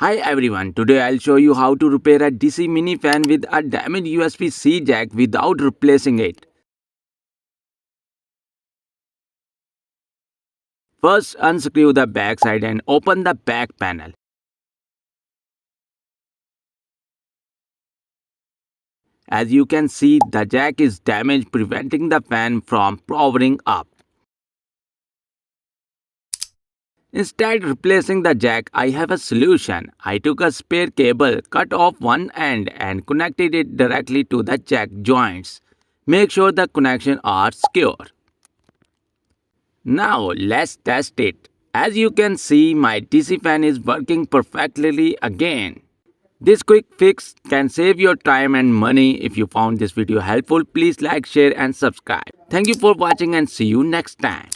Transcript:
Hi everyone, today I'll show you how to repair a DC mini fan with a damaged USB-C jack without replacing it. First, unscrew the back side and open the back panel. As you can see, the jack is damaged, preventing the fan from powering up. Instead replacing the jack, I have a solution. I took a spare cable, cut off one end and connected it directly to the jack joints. Make sure the connections are secure. Now let's test it. As you can see, my DC fan is working perfectly again. This quick fix can save your time and money. If you found this video helpful, please like, share and subscribe. Thank you for watching and see you next time.